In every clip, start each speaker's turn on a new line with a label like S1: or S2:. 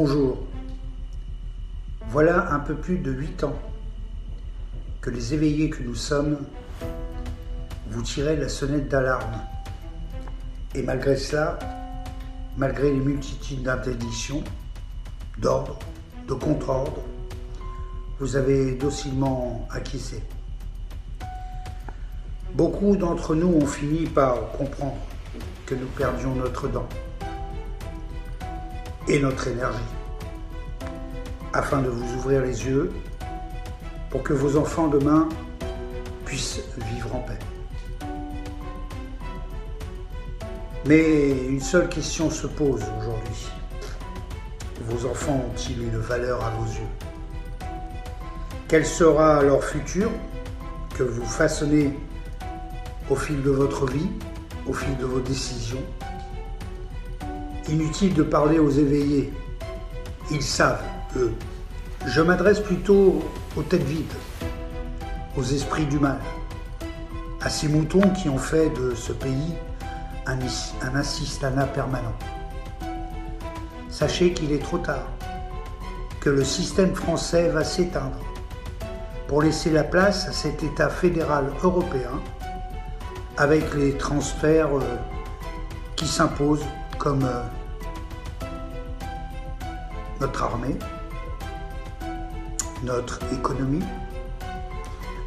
S1: Bonjour. Voilà un peu plus de 8 ans que les éveillés que nous sommes vous tirez la sonnette d'alarme. Et malgré cela, malgré les multitudes d'interdictions, d'ordres, de contre-ordres, vous avez docilement acquiescé. Beaucoup d'entre nous ont fini par comprendre que nous perdions notre dent et notre énergie, afin de vous ouvrir les yeux pour que vos enfants demain puissent vivre en paix. Mais une seule question se pose aujourd'hui. Vos enfants ont-ils une valeur à vos yeux? Quel sera leur futur que vous façonnez au fil de votre vie, au fil de vos décisions? Inutile de parler aux éveillés. Ils savent, eux. Je m'adresse plutôt aux têtes vides, aux esprits du mal, à ces moutons qui ont fait de ce pays un assistanat permanent. Sachez qu'il est trop tard, que le système français va s'éteindre pour laisser la place à cet État fédéral européen avec les transferts qui s'imposent comme notre armée, notre économie,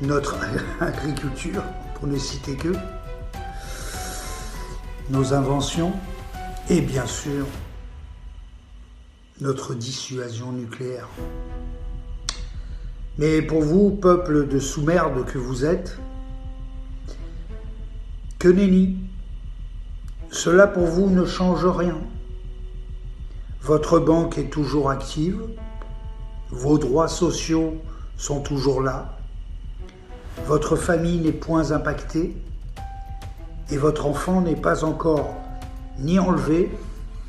S1: notre agriculture, pour ne citer que, nos inventions et bien sûr notre dissuasion nucléaire. Mais pour vous, peuple de sous-merde que vous êtes, que nenni, cela pour vous ne change rien. Votre banque est toujours active, vos droits sociaux sont toujours là, votre famille n'est point impactée et votre enfant n'est pas encore ni enlevé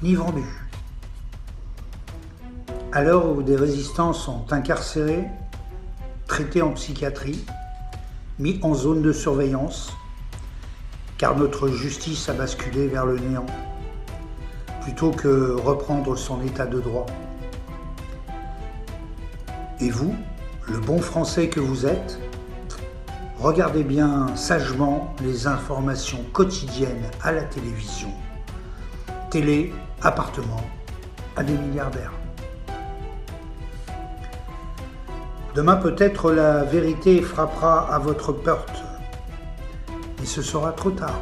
S1: ni vendu. À l'heure où des résistants sont incarcérés, traités en psychiatrie, mis en zone de surveillance, car notre justice a basculé vers le néant, plutôt que reprendre son état de droit. Et vous, le bon Français que vous êtes, regardez bien sagement les informations quotidiennes à la télévision, télé, appartement, à des milliardaires. Demain peut-être la vérité frappera à votre porte, mais ce sera trop tard.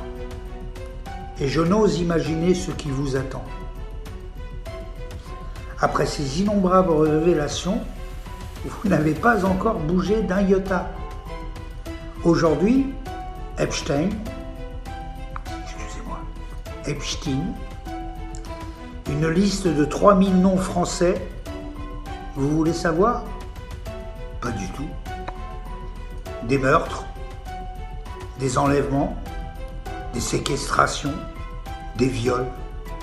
S1: Et je n'ose imaginer ce qui vous attend. Après ces innombrables révélations, vous n'avez pas encore bougé d'un iota. Aujourd'hui, Epstein, une liste de 3000 noms français, vous voulez savoir? Pas du tout. Des meurtres, des enlèvements, des séquestrations, des viols,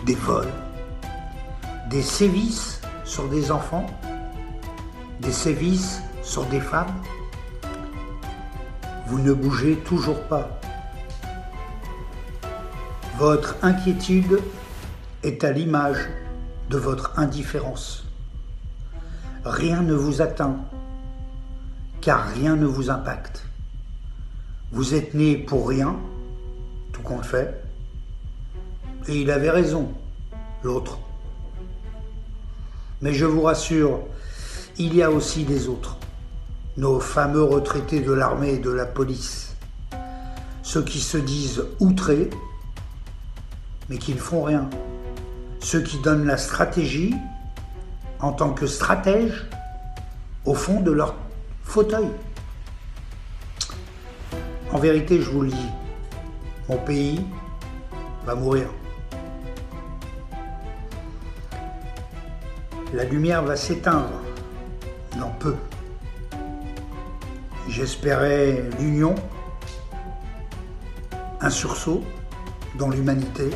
S1: des vols, des sévices sur des enfants, des sévices sur des femmes. Vous ne bougez toujours pas. Votre inquiétude est à l'image de votre indifférence. Rien ne vous atteint, car rien ne vous impacte. Vous êtes né pour rien, tout compte fait, et il avait raison, l'autre. Mais je vous rassure, il y a aussi des autres, nos fameux retraités de l'armée et de la police, ceux qui se disent outrés, mais qui ne font rien, ceux qui donnent la stratégie en tant que stratège au fond de leur fauteuil. En vérité, je vous le dis, mon pays va mourir. La lumière va s'éteindre, dans peu. J'espérais l'union, un sursaut dans l'humanité.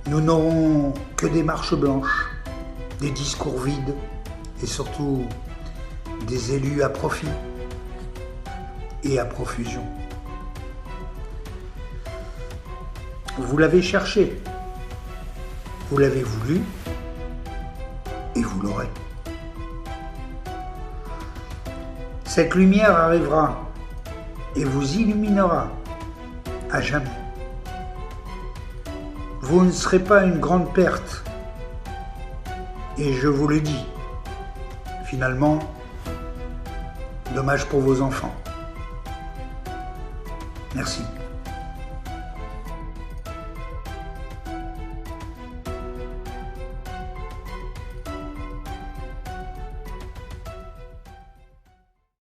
S1: Nous n'aurons que des marches blanches, des discours vides et surtout des élus à profit et à profusion. Vous l'avez cherché, vous l'avez voulu, et vous l'aurez. Cette lumière arrivera et vous illuminera à jamais. Vous ne serez pas une grande perte. Et je vous le dis, finalement, dommage pour vos enfants. Merci.